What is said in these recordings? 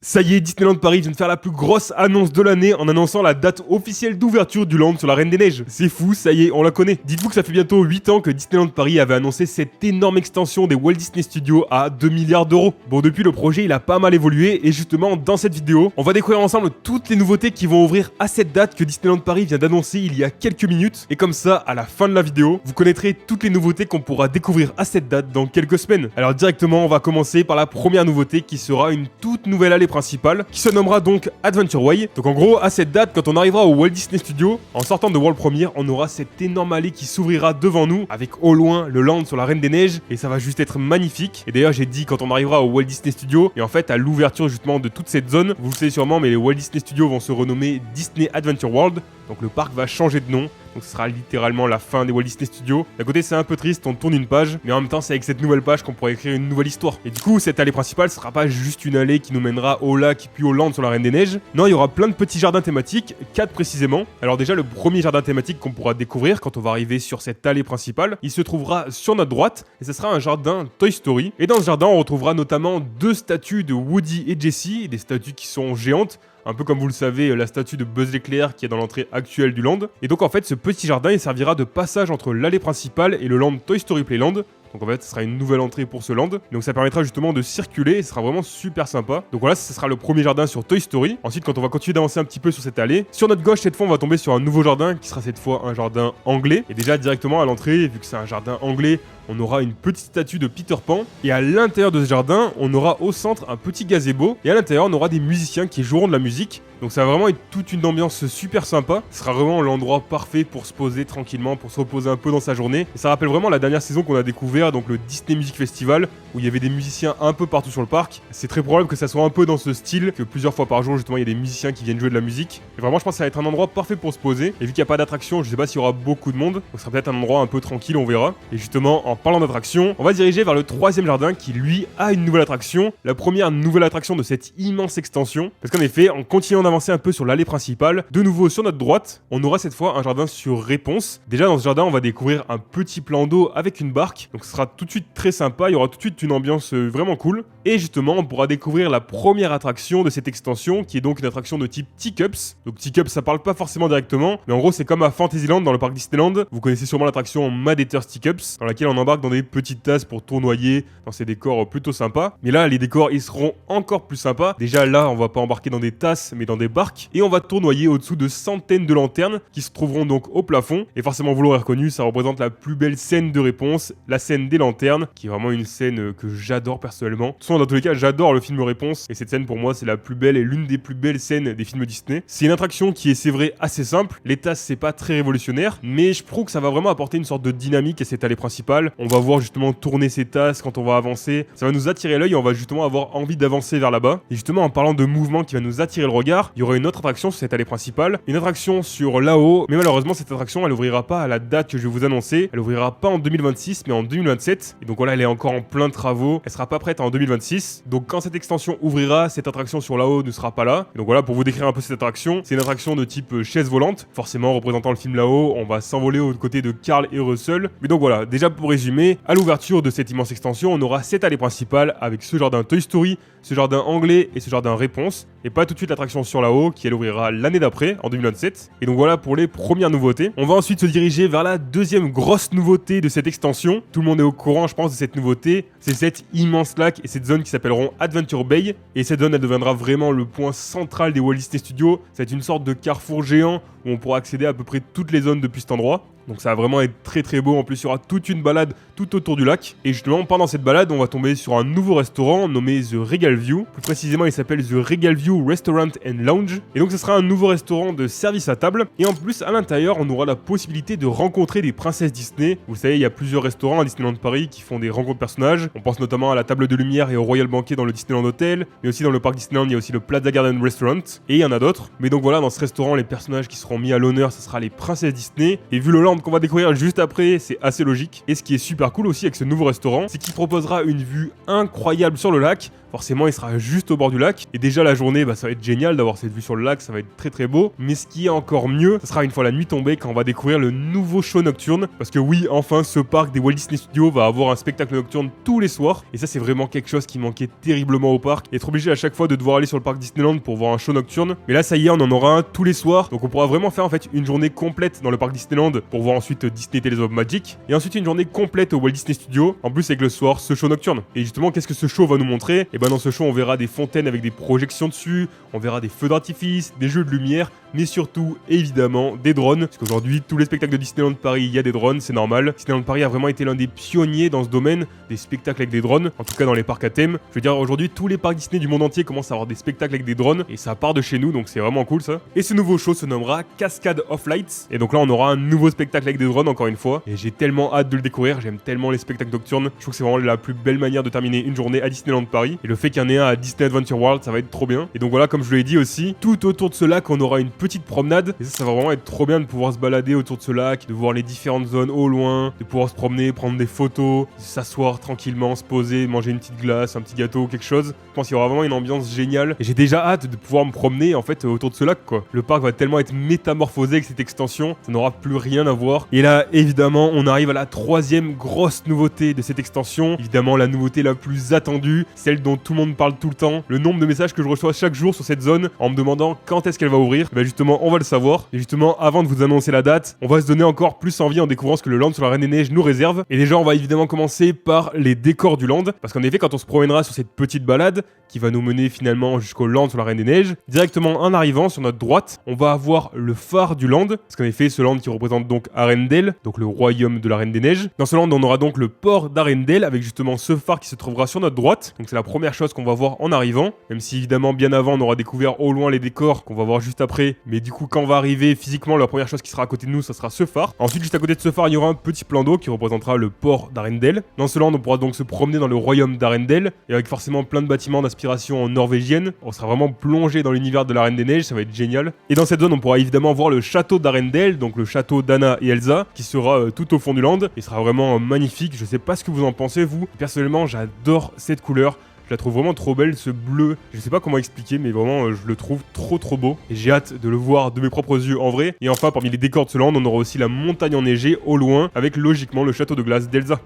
Ça y est, Disneyland Paris vient de faire la plus grosse annonce de l'année en annonçant la date officielle d'ouverture du land sur la Reine des Neiges. C'est fou, ça y est, on la connaît. Dites-vous que ça fait bientôt 8 ans que Disneyland Paris avait annoncé cette énorme extension des Walt Disney Studios à 2 milliards d'euros. Bon, depuis le projet, il a pas mal évolué et justement, dans cette vidéo, on va découvrir ensemble toutes les nouveautés qui vont ouvrir à cette date que Disneyland Paris vient d'annoncer il y a quelques minutes. Et comme ça, à la fin de la vidéo, vous connaîtrez toutes les nouveautés qu'on pourra découvrir à cette date dans quelques semaines. Alors directement, on va commencer par la première nouveauté qui sera une toute nouvelle allée principale qui se nommera donc Adventure Way. Donc en gros, à cette date, quand on arrivera au Walt Disney Studios, en sortant de World Premiere, on aura cette énorme allée qui s'ouvrira devant nous, avec au loin le land sur la Reine des Neiges, et ça va juste être magnifique. Et d'ailleurs, j'ai dit quand on arrivera au Walt Disney Studios, et en fait à l'ouverture justement de toute cette zone, vous le savez sûrement, mais les Walt Disney Studios vont se renommer Disney Adventure World, donc le parc va changer de nom. Donc ce sera littéralement la fin des Walt Disney Studios. D'un côté c'est un peu triste, on tourne une page, mais en même temps c'est avec cette nouvelle page qu'on pourra écrire une nouvelle histoire. Et du coup cette allée principale sera pas juste une allée qui nous mènera au lac puis au land sur la Reine des Neiges. Non, il y aura plein de petits jardins thématiques, 4 précisément. Alors déjà le premier jardin thématique qu'on pourra découvrir quand on va arriver sur cette allée principale, il se trouvera sur notre droite, et ce sera un jardin Toy Story. Et dans ce jardin on retrouvera notamment 2 statues de Woody et Jessie, des statues qui sont géantes. Un peu comme vous le savez, la statue de Buzz l'éclair qui est dans l'entrée actuelle du land. Et donc en fait, ce petit jardin, il servira de passage entre l'allée principale et le land Toy Story Playland. Donc en fait, ce sera une nouvelle entrée pour ce land. Donc ça permettra justement de circuler et ce sera vraiment super sympa. Donc voilà, ce sera le premier jardin sur Toy Story. Ensuite, quand on va continuer d'avancer un petit peu sur cette allée, sur notre gauche, cette fois, on va tomber sur un nouveau jardin qui sera cette fois un jardin anglais. Et déjà directement à l'entrée, vu que c'est un jardin anglais, on aura une petite statue de Peter Pan. Et à l'intérieur de ce jardin, on aura au centre un petit gazebo. Et à l'intérieur, on aura des musiciens qui joueront de la musique. Donc ça va vraiment être toute une ambiance super sympa. Ce sera vraiment l'endroit parfait pour se poser tranquillement, pour se reposer un peu dans sa journée. Et ça rappelle vraiment la dernière saison qu'on a découvert, donc le Disney Music Festival, où il y avait des musiciens un peu partout sur le parc. C'est très probable que ça soit un peu dans ce style, que plusieurs fois par jour justement il y a des musiciens qui viennent jouer de la musique. Et vraiment je pense que ça va être un endroit parfait pour se poser. Et vu qu'il n'y a pas d'attraction, je sais pas s'il y aura beaucoup de monde. Donc ce sera peut-être un endroit un peu tranquille, on verra. Et justement en parlant d'attraction, on va se diriger vers le troisième jardin qui lui a une nouvelle attraction. La première nouvelle attraction de cette immense extension. Parce qu'en effet, en continuant d'avancer un peu sur l'allée principale, de nouveau sur notre droite, on aura cette fois un jardin sur réponse. Déjà dans ce jardin, on va découvrir un petit plan d'eau avec une barque. Donc ce sera tout de suite très sympa, il y aura tout de suite une ambiance vraiment cool. Et justement, on pourra découvrir la première attraction de cette extension, qui est donc une attraction de type Teacups. Donc Teacups, ça parle pas forcément directement, mais en gros c'est comme à Fantasyland dans le parc Disneyland. Vous connaissez sûrement l'attraction Mad Eater's Teacups, dans laquelle on embarque dans des petites tasses pour tournoyer dans ces décors plutôt sympas. Mais là, les décors, ils seront encore plus sympas. Déjà là, on va pas embarquer dans des tasses, mais dans des barques. Et on va tournoyer au-dessous de centaines de lanternes qui se trouveront donc au plafond. Et forcément, vous l'aurez reconnu, ça représente la plus belle scène de réponse, la scène des lanternes, qui est vraiment une scène que j'adore personnellement. De toute façon, dans tous les cas, j'adore le film Réponse. Et cette scène, pour moi, c'est la plus belle et l'une des plus belles scènes des films Disney. C'est une attraction qui est, c'est vrai, assez simple. Les tasses, c'est pas très révolutionnaire, mais je trouve que ça va vraiment apporter une sorte de dynamique à cette allée principale. On va voir justement tourner ces tasses quand on va avancer. Ça va nous attirer l'œil et on va justement avoir envie d'avancer vers là-bas. Et justement, en parlant de mouvement qui va nous attirer le regard, il y aura une autre attraction sur cette allée principale, une attraction sur là-haut, mais malheureusement cette attraction elle ouvrira pas à la date que je vais vous annoncer, elle ouvrira pas en 2026 mais en 2027, et donc voilà, elle est encore en plein travaux, elle sera pas prête en 2026, donc quand cette extension ouvrira, cette attraction sur là-haut ne sera pas là. Et donc voilà, pour vous décrire un peu cette attraction, c'est une attraction de type chaise volante, forcément représentant le film là-haut, on va s'envoler aux côtés de Carl et Russell. Mais donc voilà, déjà pour résumer, à l'ouverture de cette immense extension, on aura cette allée principale avec ce jardin Toy Story, ce jardin anglais et ce jardin Réponse, et pas tout de suite l'attraction sur là-haut qui elle ouvrira l'année d'après, en 2027. Et donc voilà pour les premières nouveautés. On va ensuite se diriger vers la deuxième grosse nouveauté de cette extension. Tout le monde est au courant, je pense, de cette nouveauté. C'est cette immense lac et cette zone qui s'appelleront Adventure Bay. Et cette zone, elle deviendra vraiment le point central des Walt Disney Studios. Ça va être une sorte de carrefour géant où on pourra accéder à peu près toutes les zones depuis cet endroit. Donc ça va vraiment être très très beau. En plus, il y aura toute une balade tout autour du lac. Et justement, pendant cette balade, on va tomber sur un nouveau restaurant nommé The Regal View. Plus précisément, il s'appelle The Regal View Restaurant and Lounge. Et donc, ce sera un nouveau restaurant de service à table. Et en plus, à l'intérieur, on aura la possibilité de rencontrer des princesses Disney. Vous savez, il y a plusieurs restaurants à Disneyland Paris qui font des rencontres de personnages. On pense notamment à la Table de Lumière et au Royal Banquet dans le Disneyland Hotel. Mais aussi dans le parc Disneyland, il y a aussi le Plaza Garden Restaurant. Et il y en a d'autres. Mais donc voilà, dans ce restaurant, les personnages qui seront mis à l'honneur, ce sera les princesses Disney. Et vu le land qu'on va découvrir juste après, c'est assez logique. Et ce qui est super cool aussi avec ce nouveau restaurant, c'est qu'il proposera une vue incroyable sur le lac. Forcément, il sera juste au bord du lac. Et déjà, la journée, ça va être génial d'avoir cette vue sur le lac. Ça va être très très beau. Mais ce qui est encore mieux, ce sera une fois la nuit tombée quand on va découvrir le nouveau show nocturne. Parce que oui, enfin, ce parc des Walt Disney Studios va avoir un spectacle nocturne tous les soirs. Et ça, c'est vraiment quelque chose qui manquait terriblement au parc. Et être obligé à chaque fois de devoir aller sur le parc Disneyland pour voir un show nocturne. Mais là, ça y est, on en aura un tous les soirs. Donc on pourra vraiment faire en fait une journée complète dans le parc Disneyland pour voir ensuite Disney Tales of Magic. Et ensuite une journée complète au Walt Disney Studios. En plus, avec le soir, ce show nocturne. Et justement, qu'est-ce que ce show va nous montrer? Et dans ce show, on verra des fontaines avec des projections dessus, on verra des feux d'artifice, des jeux de lumière, mais surtout, évidemment, des drones. Parce qu'aujourd'hui, tous les spectacles de Disneyland Paris, il y a des drones, c'est normal. Disneyland Paris a vraiment été l'un des pionniers dans ce domaine, des spectacles avec des drones, en tout cas dans les parcs à thème. Je veux dire, aujourd'hui, tous les parcs Disney du monde entier commencent à avoir des spectacles avec des drones, et ça part de chez nous, donc c'est vraiment cool ça. Et ce nouveau show se nommera Cascade of Lights, et donc là, on aura un nouveau spectacle avec des drones, encore une fois, et j'ai tellement hâte de le découvrir, j'aime tellement les spectacles nocturnes, je trouve que c'est vraiment la plus belle manière de terminer une journée à Disneyland Paris, et le fait qu'il y en ait un à Disney Adventure World, ça va être trop bien. Et donc voilà, comme je vous l'ai dit aussi, tout autour de ce lac, on aura une petite promenade. Et ça va vraiment être trop bien de pouvoir se balader autour de ce lac, de voir les différentes zones au loin, de pouvoir se promener, prendre des photos, s'asseoir tranquillement, se poser, manger une petite glace, un petit gâteau, quelque chose. Je pense qu'il y aura vraiment une ambiance géniale. Et j'ai déjà hâte de pouvoir me promener en fait autour de ce lac quoi. Le parc va tellement être métamorphosé avec cette extension, ça n'aura plus rien à voir. Et là, évidemment, on arrive à la troisième grosse nouveauté de cette extension. Évidemment, la nouveauté la plus attendue, celle dont tout le monde parle tout le temps. Le nombre de messages que je reçois chaque jour sur cette zone en me demandant quand est-ce qu'elle va ouvrir. Bah justement, on va le savoir. Et justement, avant de vous annoncer la date, on va se donner encore plus envie en découvrant ce que le land sur la Reine des Neiges nous réserve. Et déjà, on va évidemment commencer par les décors du land. Parce qu'en effet, quand on se promènera sur cette petite balade, qui va nous mener finalement jusqu'au land sur la Reine des Neiges, directement en arrivant sur notre droite, on va avoir le phare du land. Parce qu'en effet, ce land qui représente donc Arendelle, donc le royaume de la Reine des Neiges. Dans ce land, on aura donc le port d'Arendelle avec justement ce phare qui se trouvera sur notre droite. Donc c'est la première chose qu'on va voir en arrivant. Même si évidemment, bien avant, on aura découvert au loin les décors qu'on va voir juste après. Mais du coup, quand on va arriver physiquement, la première chose qui sera à côté de nous, ça sera ce phare. Ensuite, juste à côté de ce phare, il y aura un petit plan d'eau qui représentera le port d'Arendelle. Dans ce land, on pourra donc se promener dans le royaume d'Arendelle. Et avec forcément plein de bâtiments d'inspiration norvégienne. On sera vraiment plongé dans l'univers de la Reine des Neiges, ça va être génial. Et dans cette zone, on pourra évidemment voir le château d'Arendelle, donc le château d'Anna et Elsa, qui sera tout au fond du land. Il sera vraiment magnifique. Je sais pas ce que vous en pensez, vous. Personnellement, j'adore cette couleur. Je la trouve vraiment trop belle, ce bleu. Je sais pas comment expliquer, mais vraiment, je le trouve trop beau. Et j'ai hâte de le voir de mes propres yeux en vrai. Et enfin, parmi les décors de ce land, on aura aussi la montagne enneigée au loin, avec logiquement le château de glace d'Elsa.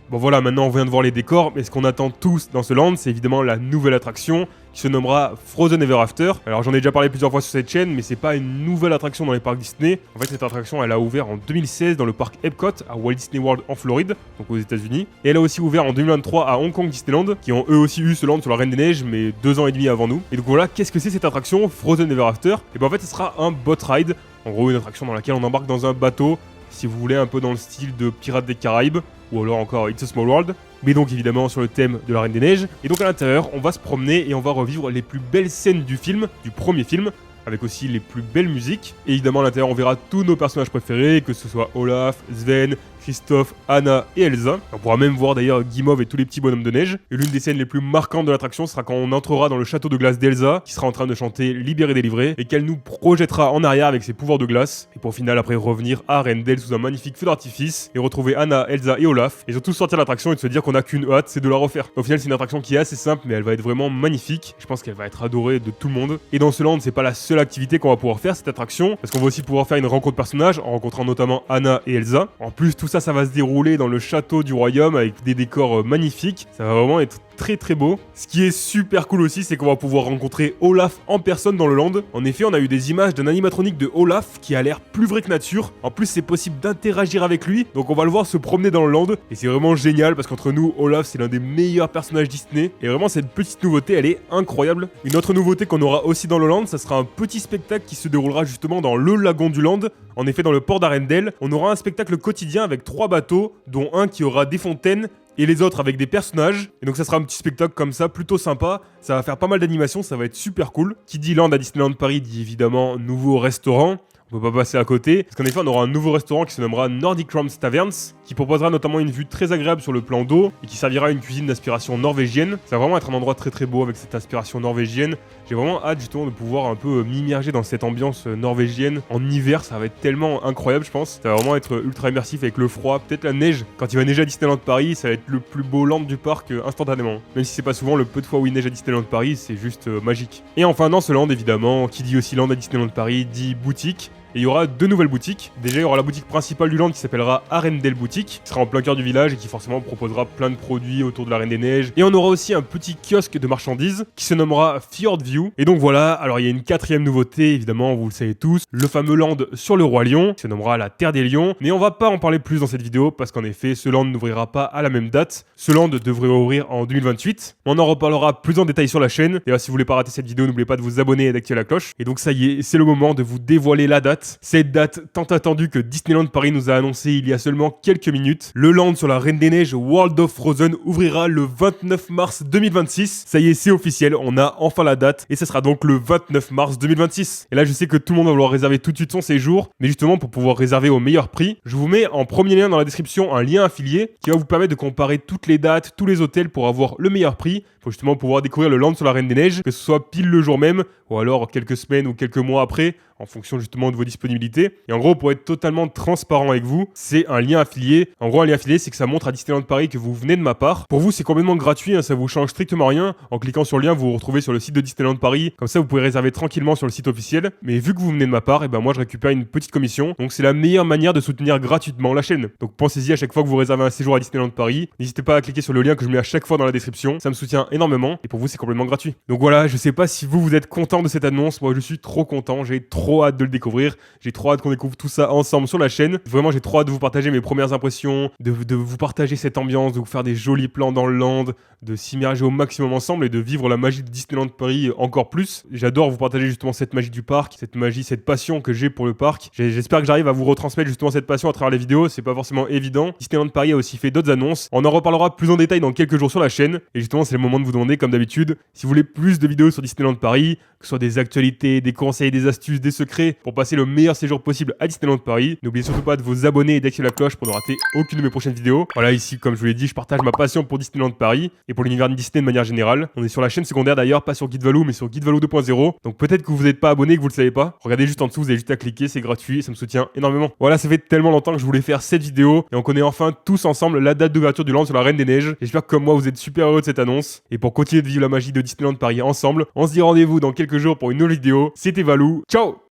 Bon voilà, maintenant on vient de voir les décors, mais ce qu'on attend tous dans ce land, c'est évidemment la nouvelle attraction qui se nommera Frozen Ever After. Alors j'en ai déjà parlé plusieurs fois sur cette chaîne, mais c'est pas une nouvelle attraction dans les parcs Disney. En fait, cette attraction, elle a ouvert en 2016 dans le parc Epcot à Walt Disney World en Floride, donc aux États-Unis. Et elle a aussi ouvert en 2023 à Hong Kong Disneyland, qui ont eux aussi eu ce land sur la Reine des Neiges, mais 2 ans et demi avant nous. Et donc voilà, qu'est-ce que c'est cette attraction Frozen Ever After? Et ben en fait, ce sera un boat ride. En gros, une attraction dans laquelle on embarque dans un bateau, si vous voulez, un peu dans le style de Pirates des Caraïbes, ou alors encore It's a Small World, mais donc évidemment sur le thème de la Reine des Neiges. Et donc à l'intérieur, on va se promener et on va revivre les plus belles scènes du film, du premier film, avec aussi les plus belles musiques. Et évidemment à l'intérieur, on verra tous nos personnages préférés, que ce soit Olaf, Sven, Kristoff, Anna et Elsa. On pourra même voir d'ailleurs Guimauve et tous les petits bonhommes de neige. Et l'une des scènes les plus marquantes de l'attraction sera quand on entrera dans le château de glace d'Elsa, qui sera en train de chanter Libéré, délivré, et qu'elle nous projettera en arrière avec ses pouvoirs de glace, et pour au final après revenir à Arendelle sous un magnifique feu d'artifice, et retrouver Anna, Elsa et Olaf, et surtout sortir de l'attraction et de se dire qu'on a qu'une hâte, c'est de la refaire. Au final, c'est une attraction qui est assez simple, mais elle va être vraiment magnifique. Je pense qu'elle va être adorée de tout le monde. Et dans ce land, c'est pas la seule activité qu'on va pouvoir faire, cette attraction, parce qu'on va aussi pouvoir faire une rencontre personnage, en rencontrant notamment Anna et Elsa. En plus, tout ça va se dérouler dans le château du royaume avec des décors magnifiques. Ça va vraiment être très beau. Ce qui est super cool aussi, c'est qu'on va pouvoir rencontrer Olaf en personne dans le land. En effet, on a eu des images d'un animatronique de Olaf qui a l'air plus vrai que nature. En plus, c'est possible d'interagir avec lui, donc on va le voir se promener dans le land. Et c'est vraiment génial parce qu'entre nous, Olaf, c'est l'un des meilleurs personnages Disney. Et vraiment, cette petite nouveauté, elle est incroyable. Une autre nouveauté qu'on aura aussi dans le land, ça sera un petit spectacle qui se déroulera justement dans le lagon du land. En effet, dans le port d'Arendelle, on aura un spectacle quotidien avec 3 bateaux, dont un qui aura des fontaines, et les autres avec des personnages. Et donc ça sera un petit spectacle comme ça, plutôt sympa. Ça va faire pas mal d'animations, ça va être super cool. Qui dit land à Disneyland Paris dit évidemment nouveau restaurant. On peut pas passer à côté, parce qu'en effet on aura un nouveau restaurant qui se nommera Nordic Rams Taverns, qui proposera notamment une vue très agréable sur le plan d'eau et qui servira à une cuisine d'inspiration norvégienne. Ça va vraiment être un endroit très beau avec cette inspiration norvégienne. J'ai vraiment hâte justement de pouvoir un peu m'immerger dans cette ambiance norvégienne. En hiver, ça va être tellement incroyable, je pense. Ça va vraiment être ultra immersif avec le froid, peut-être la neige. Quand il va neiger à Disneyland Paris, ça va être le plus beau land du parc instantanément. Même si c'est pas souvent, le peu de fois où il neige à Disneyland Paris, c'est juste magique. Et enfin dans ce land évidemment, qui dit aussi land à Disneyland Paris, dit boutique. Et il y aura 2 nouvelles boutiques. Déjà, il y aura la boutique principale du land qui s'appellera Arendelle Boutique, qui sera en plein cœur du village et qui forcément proposera plein de produits autour de la Reine des Neiges. Et on aura aussi un petit kiosque de marchandises qui se nommera Fjord View. Et donc voilà, alors il y a une 4e nouveauté, évidemment, vous le savez tous, le fameux land sur le Roi Lion, qui se nommera la Terre des Lions. Mais on va pas en parler plus dans cette vidéo parce qu'en effet, ce land n'ouvrira pas à la même date. Ce land devrait ouvrir en 2028. On en reparlera plus en détail sur la chaîne. Et si vous voulez pas rater cette vidéo, n'oubliez pas de vous abonner et d'activer la cloche. Et donc ça y est, c'est le moment de vous dévoiler la date. Cette date tant attendue que Disneyland Paris nous a annoncé il y a seulement quelques minutes. Le land sur la Reine des Neiges World of Frozen ouvrira le 29 mars 2026. Ça y est, c'est officiel, on a enfin la date et ce sera donc le 29 mars 2026. Et là, je sais que tout le monde va vouloir réserver tout de suite son séjour, mais justement pour pouvoir réserver au meilleur prix, je vous mets en premier lien dans la description un lien affilié qui va vous permettre de comparer toutes les dates, tous les hôtels pour avoir le meilleur prix. Faut justement pouvoir découvrir le land sur la Reine des Neiges, que ce soit pile le jour même ou alors quelques semaines ou quelques mois après, en fonction justement de vos disponibilités. Et en gros, pour être totalement transparent avec vous, c'est un lien affilié. En gros, un lien affilié, c'est que ça montre à Disneyland Paris que vous venez de ma part. Pour vous, c'est complètement gratuit, hein, ça vous change strictement rien. En cliquant sur le lien, vous vous retrouvez sur le site de Disneyland Paris. Comme ça, vous pouvez réserver tranquillement sur le site officiel. Mais vu que vous venez de ma part, et ben moi, je récupère une petite commission. Donc, c'est la meilleure manière de soutenir gratuitement la chaîne. Donc, pensez-y à chaque fois que vous réservez un séjour à Disneyland Paris. N'hésitez pas à cliquer sur le lien que je mets à chaque fois dans la description. Ça me soutient énormément. Et pour vous, c'est complètement gratuit. Donc voilà, je sais pas si vous êtes content de cette annonce. Moi, je suis trop content. J'ai trop hâte de le découvrir. J'ai trop hâte qu'on découvre tout ça ensemble sur la chaîne. Vraiment, j'ai trop hâte de vous partager mes premières impressions, de vous partager cette ambiance, de vous faire des jolis plans dans le land, de s'immerger au maximum ensemble et de vivre la magie de Disneyland Paris encore plus. J'adore vous partager justement cette magie du parc, cette magie, cette passion que j'ai pour le parc. J'espère que j'arrive à vous retransmettre justement cette passion à travers les vidéos. C'est pas forcément évident. Disneyland Paris a aussi fait d'autres annonces. On en reparlera plus en détail dans quelques jours sur la chaîne. Et justement, c'est le moment de vous demander, comme d'habitude, si vous voulez plus de vidéos sur Disneyland Paris, que ce soit des actualités, des conseils, des astuces, des secrets pour passer le meilleur séjour possible à Disneyland Paris. N'oubliez surtout pas de vous abonner et d'activer la cloche pour ne rater aucune de mes prochaines vidéos. Voilà, ici, comme je vous l'ai dit, je partage ma passion pour Disneyland Paris et pour l'univers de Disney de manière générale. On est sur la chaîne secondaire d'ailleurs, pas sur Guide Valou, mais sur Guide Valou 2.0. Donc peut-être que vous n'êtes pas abonné, que vous le savez pas. Regardez juste en dessous, vous avez juste à cliquer, c'est gratuit, ça me soutient énormément. Voilà, ça fait tellement longtemps que je voulais faire cette vidéo et on connaît enfin tous ensemble la date d'ouverture du land sur la Reine des Neiges. J'espère que comme moi, vous êtes super heureux de cette annonce. Et pour continuer de vivre la magie de Disneyland Paris ensemble, on se dit rendez-vous dans quelques jours pour une nouvelle vidéo. C'était Valou, ciao!